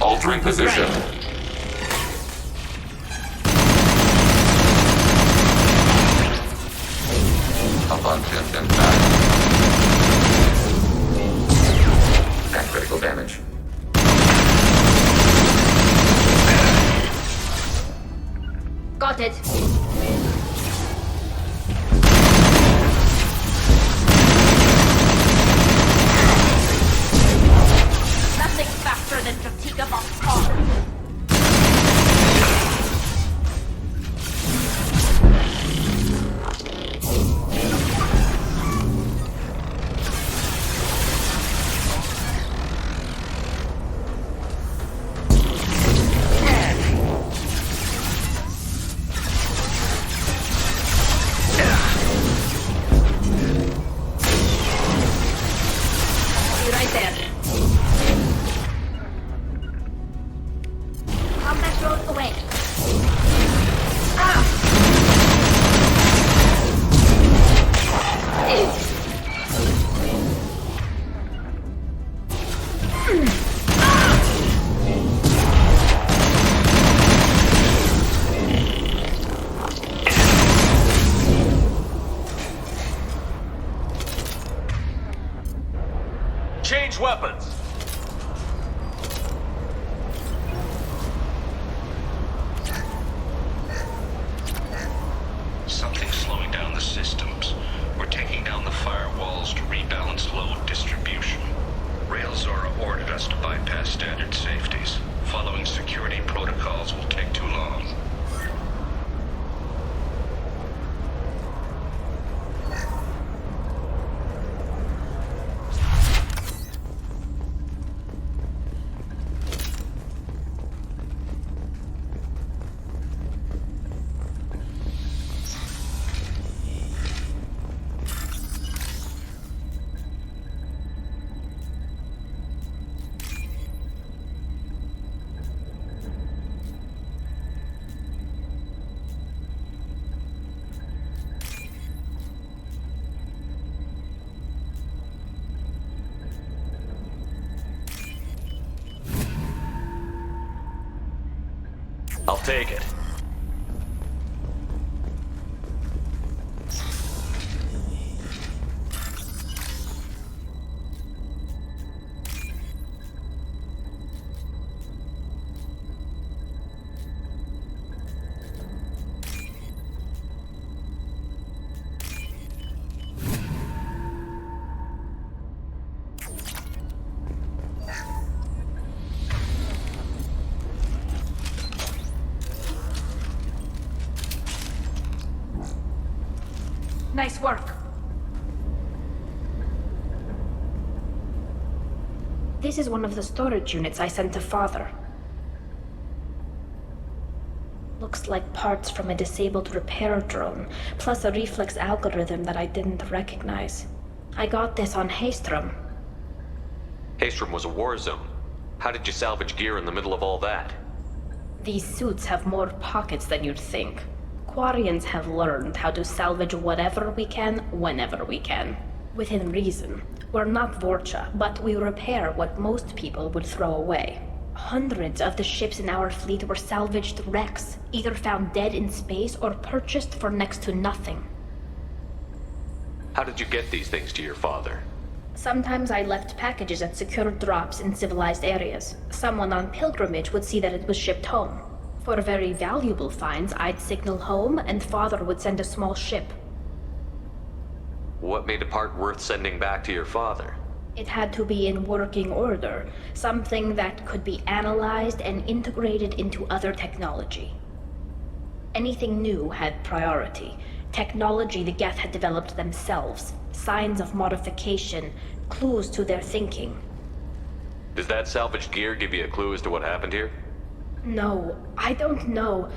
Altering position. Abundant impact. And critical damage. Got it. Nothing faster than fatigue of our car. Change weapons! Something's slowing down the systems. We're taking down the firewalls to rebalance load distribution. Railzora ordered us to bypass standard safeties. Following security protocols will take too long. I'll take it. Nice work. This is one of the storage units I sent to Father. Looks like parts from a disabled repair drone, plus a reflex algorithm that I didn't recognize. I got this on Haystrom. Haystrom was a war zone. How did you salvage gear in the middle of all that? These suits have more pockets than you'd think. Quarians have learned how to salvage whatever we can, whenever we can. Within reason. We're not Vorcha, but we repair what most people would throw away. Hundreds of the ships in our fleet were salvaged wrecks, either found dead in space or purchased for next to nothing. How did you get these things to your father? Sometimes I left packages at secure drops in civilized areas. Someone on pilgrimage would see that it was shipped home. For very valuable finds, I'd signal home, and Father would send a small ship. What made a part worth sending back to your father? It had to be in working order, something that could be analyzed and integrated into other technology. Anything new had priority. Technology the Geth had developed themselves, signs of modification, clues to their thinking. Does that salvaged gear give you a clue as to what happened here? No, I don't know.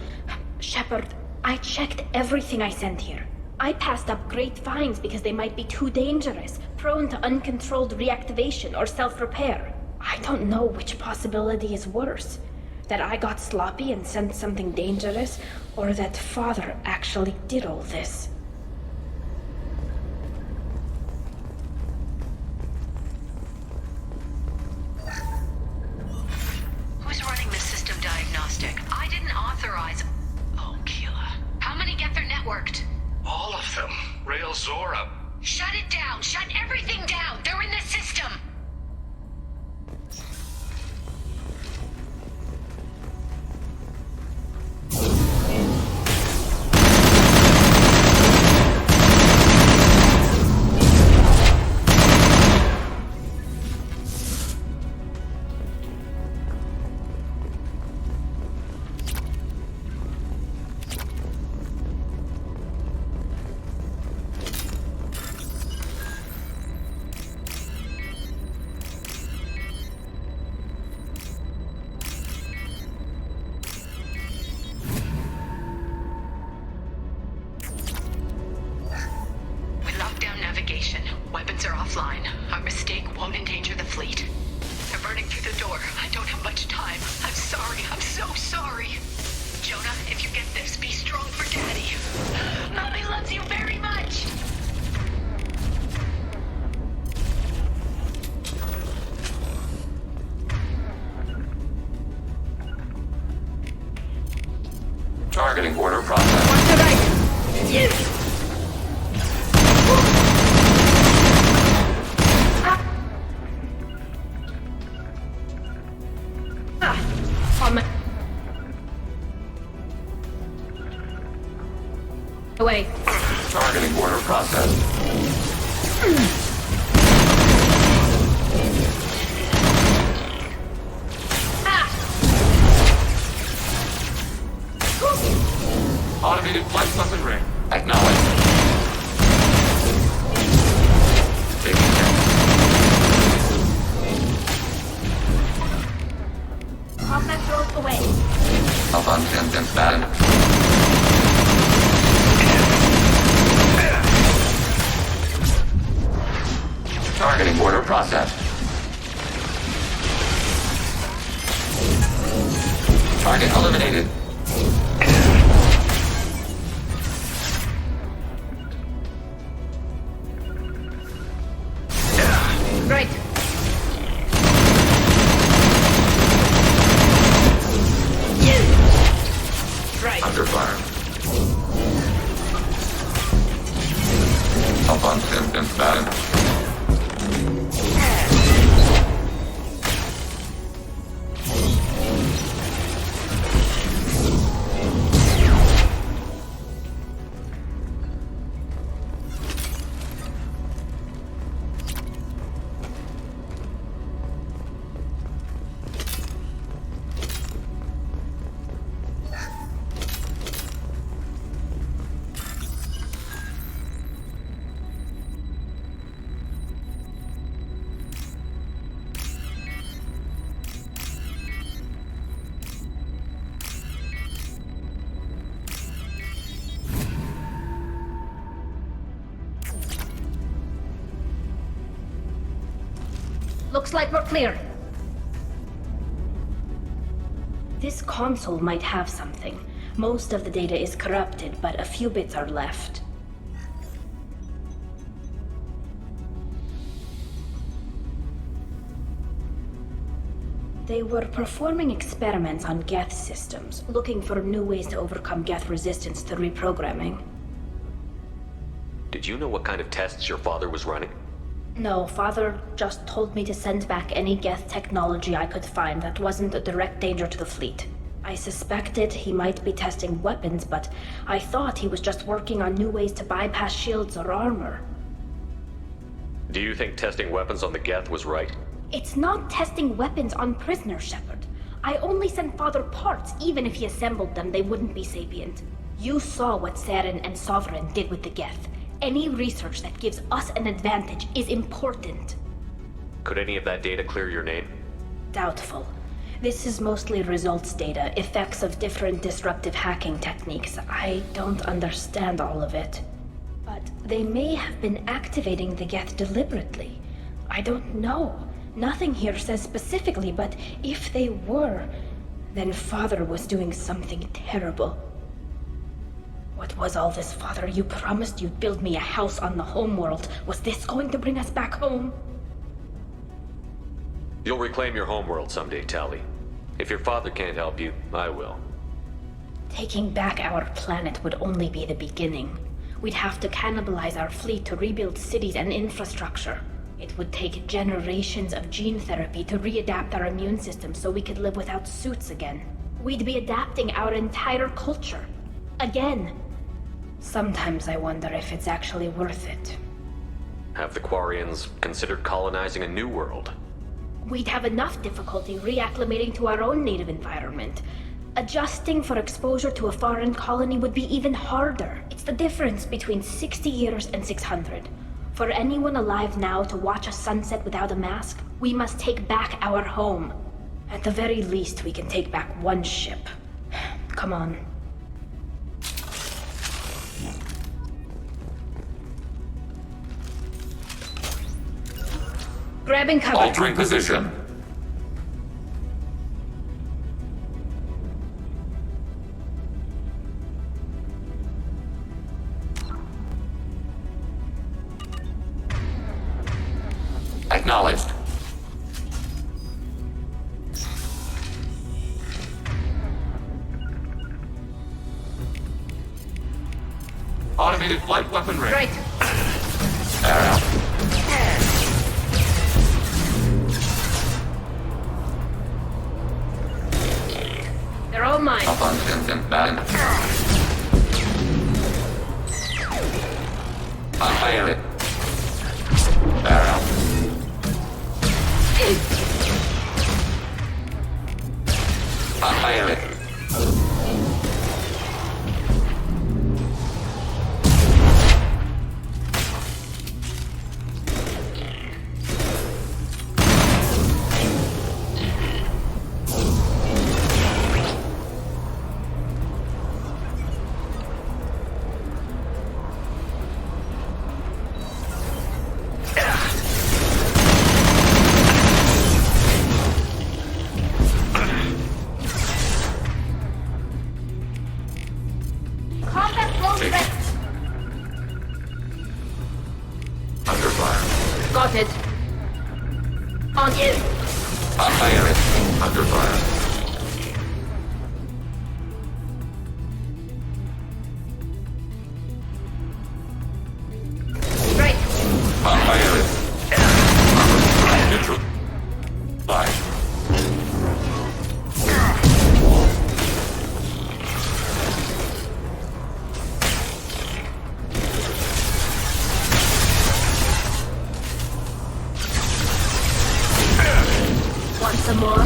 Shepard, I checked everything I sent here. I passed up great finds because they might be too dangerous, prone to uncontrolled reactivation or self-repair. I don't know which possibility is worse. That I got sloppy and sent something dangerous, or that Father actually did all this. Who's are offline. Our mistake won't endanger the fleet. They're burning through the door. I don't have much time. I'm sorry. I'm so sorry. Jonah, if you get this, be strong for Daddy. Mommy loves you very much. Targeting order process. Watch the right. Yes. On my away. Targeting order process. Automated flight weapon ring. Acknowledged. Taking care. Combat drone away. Abundant bad. Targeting order process. Target eliminated. Right. Right. Under fire. Abundant bad. Looks like we're clear. This console might have something. Most of the data is corrupted, but a few bits are left. They were performing experiments on Geth systems, looking for new ways to overcome Geth resistance to reprogramming. Did you know what kind of tests your father was running? No, Father just told me to send back any Geth technology I could find that wasn't a direct danger to the fleet. I suspected he might be testing weapons, but I thought he was just working on new ways to bypass shields or armor. Do you think testing weapons on the Geth was right? It's not testing weapons on prisoners, Shepard. I only sent Father parts. Even if he assembled them, they wouldn't be sapient. You saw what Saren and Sovereign did with the Geth. Any research that gives us an advantage is important. Could any of that data clear your name? Doubtful. This is mostly results data, effects of different disruptive hacking techniques. I don't understand all of it. But they may have been activating the Geth deliberately. I don't know. Nothing here says specifically, but if they were, then Father was doing something terrible. What was all this, Father? You promised you'd build me a house on the homeworld. Was this going to bring us back home? You'll reclaim your homeworld someday, Tali. If your father can't help you, I will. Taking back our planet would only be the beginning. We'd have to cannibalize our fleet to rebuild cities and infrastructure. It would take generations of gene therapy to readapt our immune system so we could live without suits again. We'd be adapting our entire culture. Again. Sometimes I wonder if it's actually worth it. Have the Quarians considered colonizing a new world? We'd have enough difficulty reacclimating to our own native environment. Adjusting for exposure to a foreign colony would be even harder. It's the difference between 60 years and 600. For anyone alive now to watch a sunset without a mask, we must take back our home. At the very least, we can take back one ship. Come on. Grabbing cover. Altering position. Acknowledged. Automated flight weaponry. Right. Arrow. They're all mine. Abundant and bad. Fire it. Arrow. Fire it. Combat close Take it. range. Under fire. Got it. On in. Fire it. Under fire. Right. Fire it. Neutral. Fire. Want some more?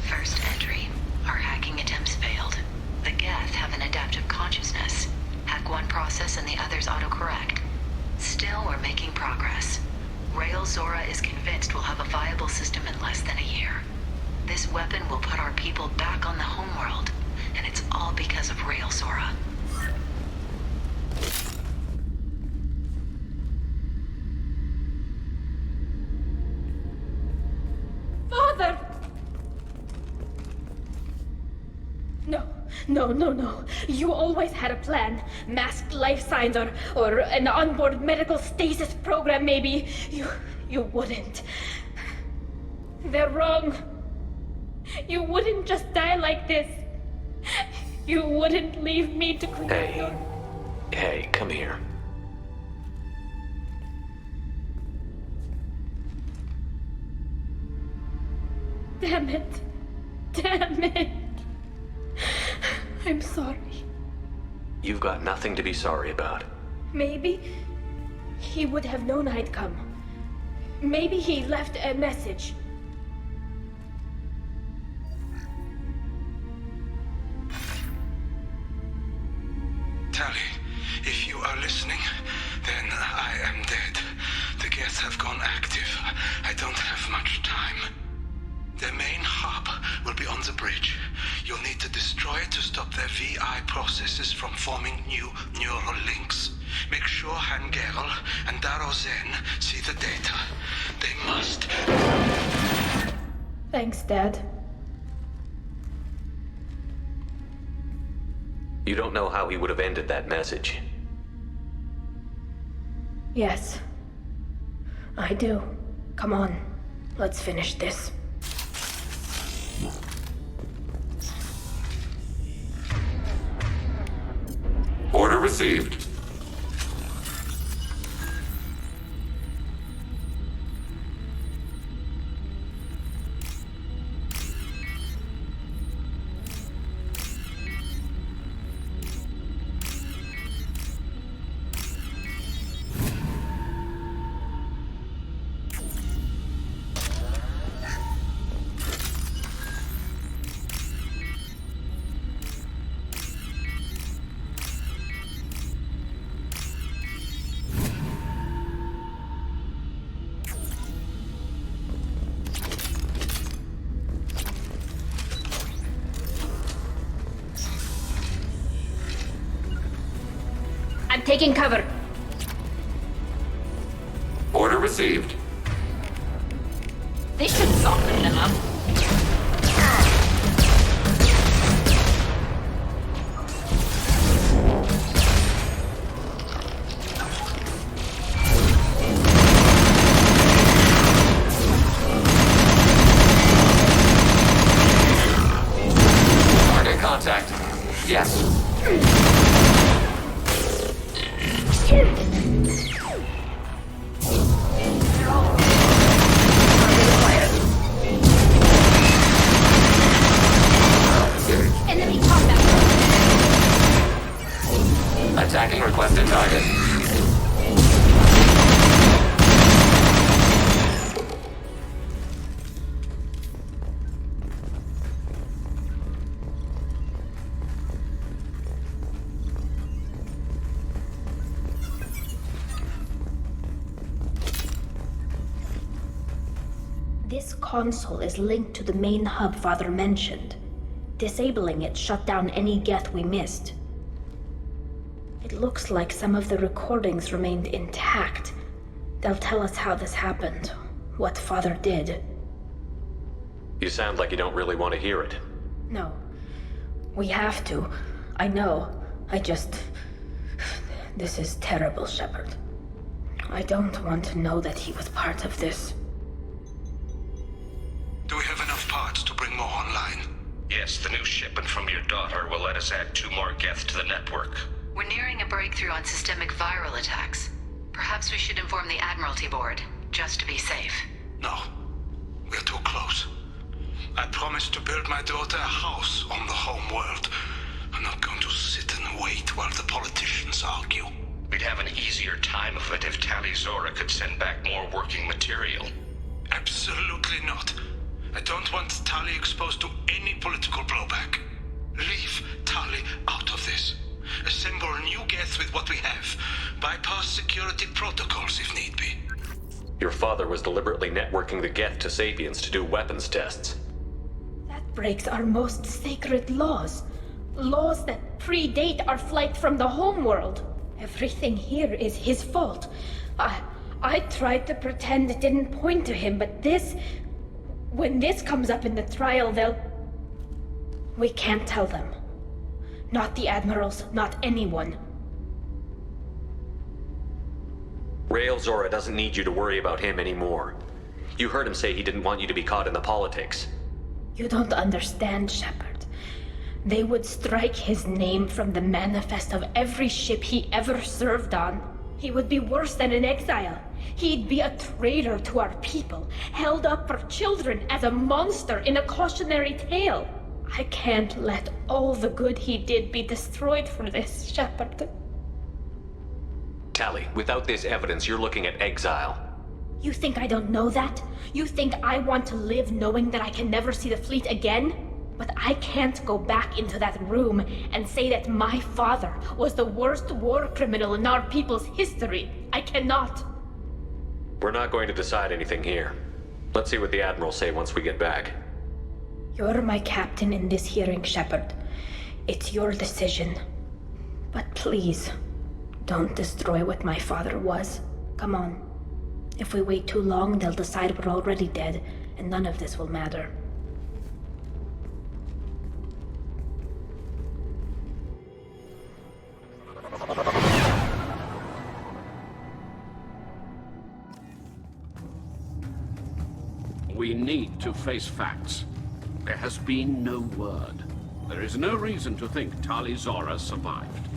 First entry. Our hacking attempts failed. The Geth have an adaptive consciousness. Hack one process and the others autocorrect. Still, we're making progress. Rail Zora is convinced we'll have a viable system in less than a year. This weapon will put our people back on the homeworld, and it's all because of Rail Zora. Father! No. You always had a plan. Masked life signs or an onboard medical stasis program, maybe. You wouldn't. They're wrong. You wouldn't just die like this. You wouldn't leave me to create your... Hey, come here. Damn it. I'm sorry. You've got nothing to be sorry about. Maybe he would have known I'd come. Maybe he left a message. Tali, if you are listening, then I am dead. The Geth have gone active. I don't have much time. Their main hub will be on the bridge. You'll need to destroy it to stop their VI processes from forming new neural links. Make sure GERREL and Zen see the data. They must. Thanks, Dad. You don't know how he would have ended that message. Yes. I do. Come on. Let's finish this. Order received. I'm taking cover. Order received. They should soften them up. Target contact. Yes. Enemy combat. Attacking requested target. This console is linked to the main hub Father mentioned. Disabling it shut down any geth we missed. It looks like some of the recordings remained intact. They'll tell us how this happened, what Father did. You sound like you don't really want to hear it. No. We have to. I know. This is terrible, Shepard. I don't want to know that he was part of this. Do we have enough parts to bring more online? Yes, the new shipment from your daughter will let us add 2 more geth to the network. We're nearing a breakthrough on systemic viral attacks. Perhaps we should inform the Admiralty Board, just to be safe. No. We're too close. I promised to build my daughter a house on the home world. I'm not going to sit and wait while the politicians argue. We'd have an easier time of it if Tali Zora could send back more working material. Absolutely not. I don't want Tali exposed to any political blowback. Leave Tali out of this. Assemble new geth with what we have. Bypass security protocols if need be. Your father was deliberately networking the geth to Sapiens to do weapons tests. That breaks our most sacred laws. Laws that predate our flight from the homeworld. Everything here is his fault. I tried to pretend it didn't point to him, but this... When this comes up in the trial, they'll... We can't tell them. Not the admirals, not anyone. Rael Zora doesn't need you to worry about him anymore. You heard him say he didn't want you to be caught in the politics. You don't understand, Shepard. They would strike his name from the manifest of every ship he ever served on. He would be worse than an exile. He'd be a traitor to our people, held up for children as a monster in a cautionary tale. I can't let all the good he did be destroyed for this, Shepard. Tali, without this evidence, you're looking at exile. You think I don't know that? You think I want to live knowing that I can never see the fleet again? But I can't go back into that room and say that my father was the worst war criminal in our people's history. I cannot. We're not going to decide anything here. Let's see what the Admirals say once we get back. You're my captain in this hearing, Shepard. It's your decision. But please, don't destroy what my father was. Come on. If we wait too long, they'll decide we're already dead, and none of this will matter. We need to face facts. There has been no word. There is no reason to think Tali Zora survived.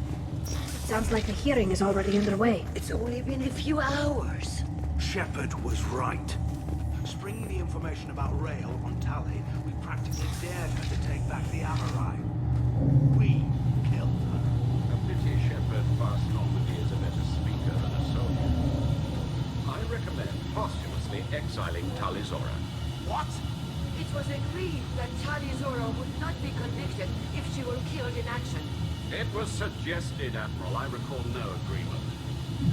Sounds like the hearing is already underway. It's only been a few hours. Shepard was right. Springing the information about Rael on Tali, we practically dared her to take back the Alarei. We killed her. A pity Shepard passed Normandy as a better speaker than a soldier. I recommend posthumously exiling Tali Zora. What? It was agreed that Tali Zora would not be convicted if she were killed in action. It was suggested, Admiral. I recall no agreement.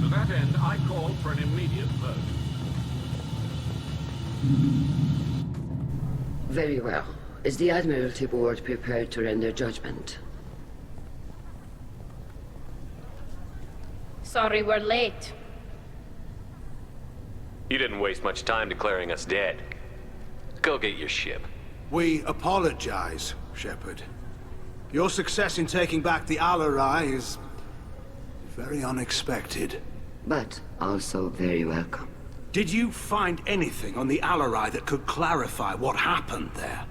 To that end, I call for an immediate vote. Very well. Is the Admiralty Board prepared to render judgment? Sorry we're late. You didn't waste much time declaring us dead. Go get your ship. We apologize, Shepard. Your success in taking back the Alarei is very unexpected. But also very welcome. Did you find anything on the Alarei that could clarify what happened there?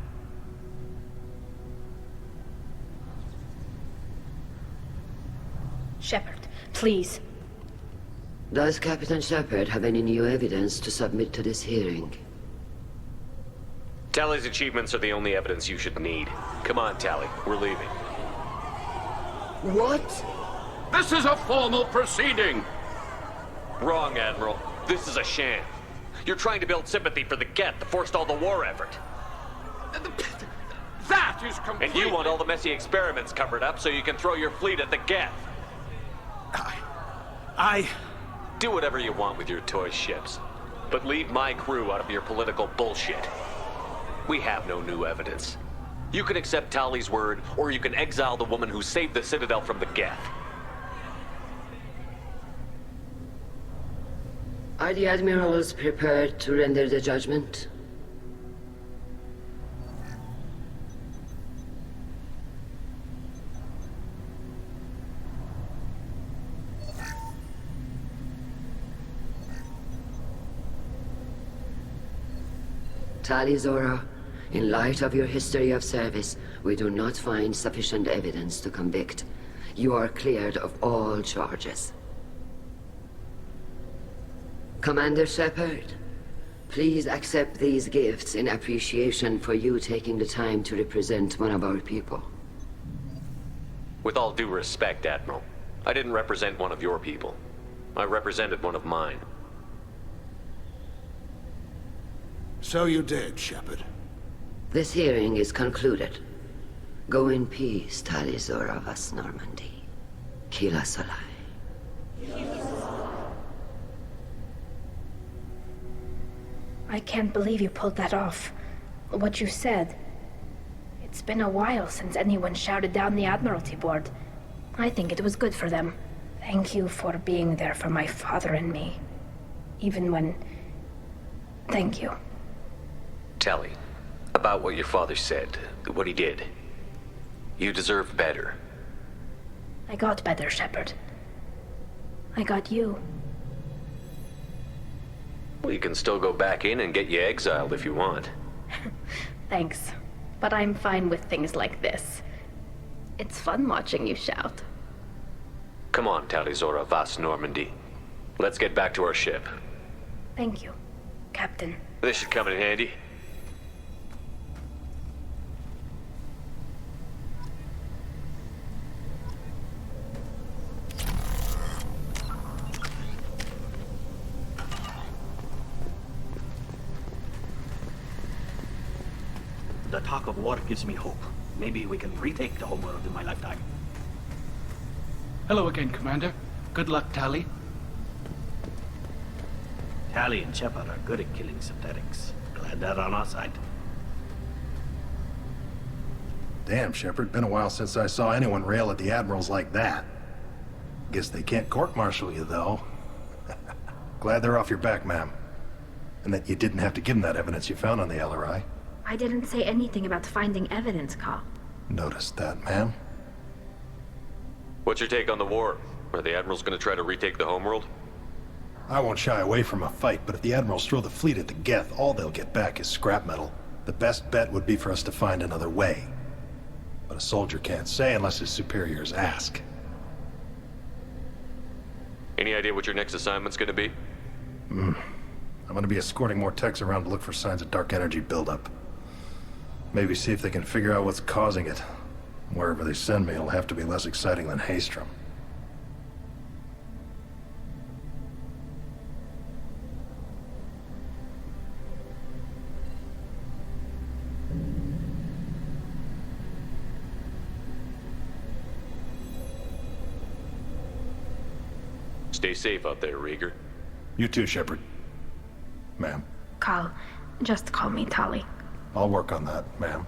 Shepard, please. Does Captain Shepard have any new evidence to submit to this hearing? Tali's achievements are the only evidence you should need. Come on, Tali. We're leaving. What? This is a formal proceeding! Wrong, Admiral. This is a sham. You're trying to build sympathy for the Geth to forestall the war effort. That is completely... And you want all the messy experiments covered up so you can throw your fleet at the Geth. I... Do whatever you want with your toy ships. But leave my crew out of your political bullshit. We have no new evidence. You can accept Tali's word, or you can exile the woman who saved the Citadel from the Geth. Are the admirals prepared to render the judgment? Tali Zora, in light of your history of service, we do not find sufficient evidence to convict. You are cleared of all charges. Commander Shepard, please accept these gifts in appreciation for you taking the time to represent one of our people. With all due respect, Admiral, I didn't represent one of your people. I represented one of mine. So you did, Shepard. This hearing is concluded. Go in peace, Tali Zora vas Normandy. Kila Salai. I can't believe you pulled that off. What you said. It's been a while since anyone shouted down the Admiralty Board. I think it was good for them. Thank you for being there for my father and me. Even when... Thank you. Tali, about what your father said, what he did. You deserve better. I got better, Shepard. I got you. Well, you can still go back in and get you exiled if you want. Thanks. But I'm fine with things like this. It's fun watching you shout. Come on, Tali Zora vas Normandy. Let's get back to our ship. Thank you, Captain. This should come in handy. The talk of war gives me hope. Maybe we can retake the homeworld in my lifetime. Hello again, Commander. Good luck, Tali. Tali and Shepard are good at killing synthetics. Glad they're on our side. Damn, Shepard. Been a while since I saw anyone rail at the admirals like that. Guess they can't court-martial you, though. Glad they're off your back, ma'am. And that you didn't have to give them that evidence you found on the Alarei. I didn't say anything about finding evidence, Carl. Noticed that, ma'am. What's your take on the war? Are the admirals going to try to retake the homeworld? I won't shy away from a fight, but if the admirals throw the fleet at the Geth, all they'll get back is scrap metal. The best bet would be for us to find another way. But a soldier can't say unless his superiors ask. Any idea what your next assignment's going to be? I'm going to be escorting more techs around to look for signs of dark energy buildup. Maybe see if they can figure out what's causing it. Wherever they send me, it'll have to be less exciting than Haystrom. Stay safe out there, Rieger. You too, Shepard. Ma'am. Carl, just call me Tali. I'll work on that, ma'am.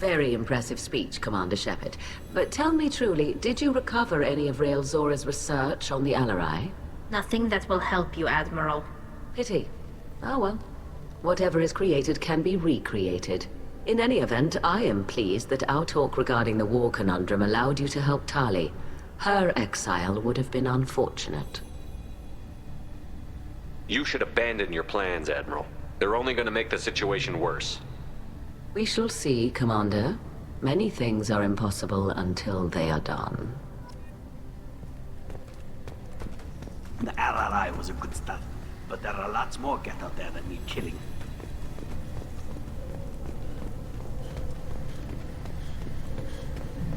Very impressive speech, Commander Shepard. But tell me truly, did you recover any of Rael Zora's research on the Alarei? Nothing that will help you, Admiral. Pity. Oh well. Whatever is created can be recreated. In any event, I am pleased that our talk regarding the war conundrum allowed you to help Tali. Her exile would have been unfortunate. You should abandon your plans, Admiral. They're only going to make the situation worse. We shall see, Commander. Many things are impossible until they are done. The RAAN was a good start, but there are lots more get out there that need killing.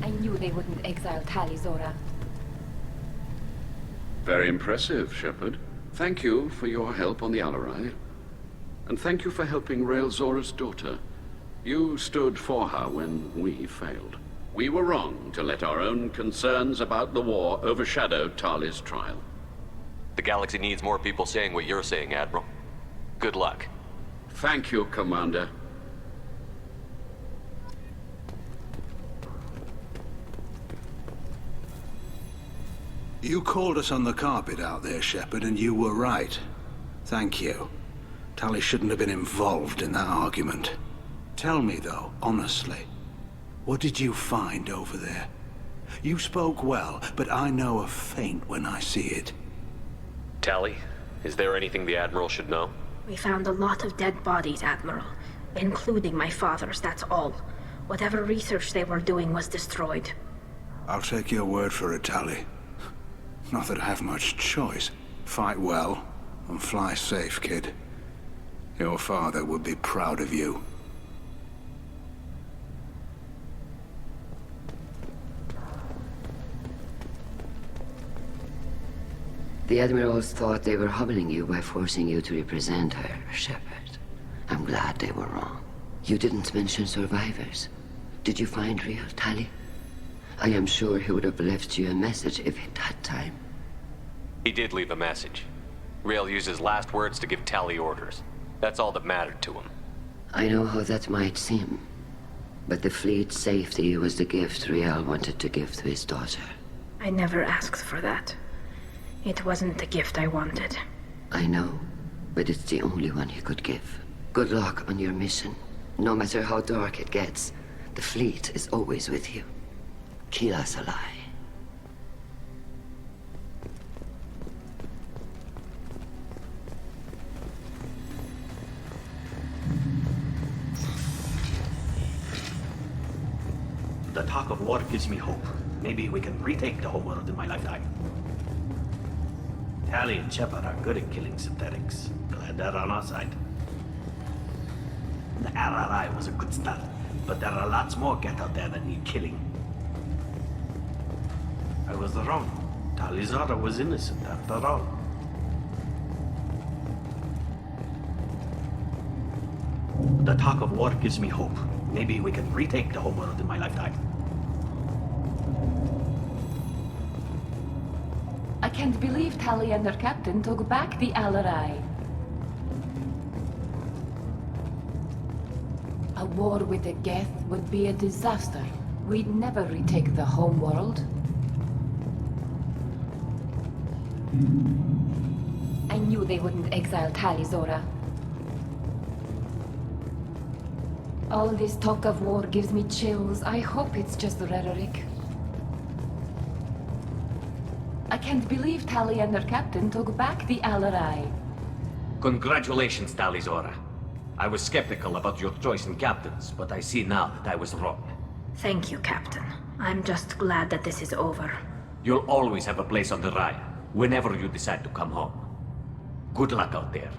I knew they wouldn't exile Tali, Zora. Very impressive, Shepard. Thank you for your help on the Alarei. And thank you for helping Rael Zora's daughter. You stood for her when we failed. We were wrong to let our own concerns about the war overshadow Tali's trial. The galaxy needs more people saying what you're saying, Admiral. Good luck. Thank you, Commander. You called us on the carpet out there, Shepard, and you were right. Thank you. Tali shouldn't have been involved in that argument. Tell me, though, honestly, what did you find over there? You spoke well, but I know a feint when I see it. Tali, is there anything the Admiral should know? We found a lot of dead bodies, Admiral. Including my father's, that's all. Whatever research they were doing was destroyed. I'll take your word for it, Tali. Not that I have much choice. Fight well, and fly safe, kid. Your father would be proud of you. The Admirals thought they were humbling you by forcing you to represent her, Shepard. I'm glad they were wrong. You didn't mention survivors. Did you find real Tali? I am sure he would have left you a message if he'd had time. He did leave a message. Rael used his last words to give Tali orders. That's all that mattered to him. I know how that might seem, but the fleet's safety was the gift Rael wanted to give to his daughter. I never asked for that. It wasn't the gift I wanted. I know, but it's the only one he could give. Good luck on your mission. No matter how dark it gets, the fleet is always with you. Kill us alive. The talk of war gives me hope. Maybe we can retake the homeworld in my lifetime. Tali and Shepard are good at killing synthetics. Glad they're on our side. The RAAN was a good start, but there are lots more get out there that need killing. I was wrong. Tali Zora was innocent after all. The talk of war gives me hope. Maybe we can retake the homeworld in my lifetime. I can't believe Tali and her captain took back the Alarei. A war with the Geth would be a disaster. We'd never retake the homeworld. I knew they wouldn't exile Tali, Zora. All this talk of war gives me chills. I hope it's just rhetoric. I can't believe Tali and her captain took back the Alarei. Congratulations, Tali Zora. I was skeptical about your choice in captains, but I see now that I was wrong. Thank you, Captain. I'm just glad that this is over. You'll always have a place on the RAAN, whenever you decide to come home. Good luck out there.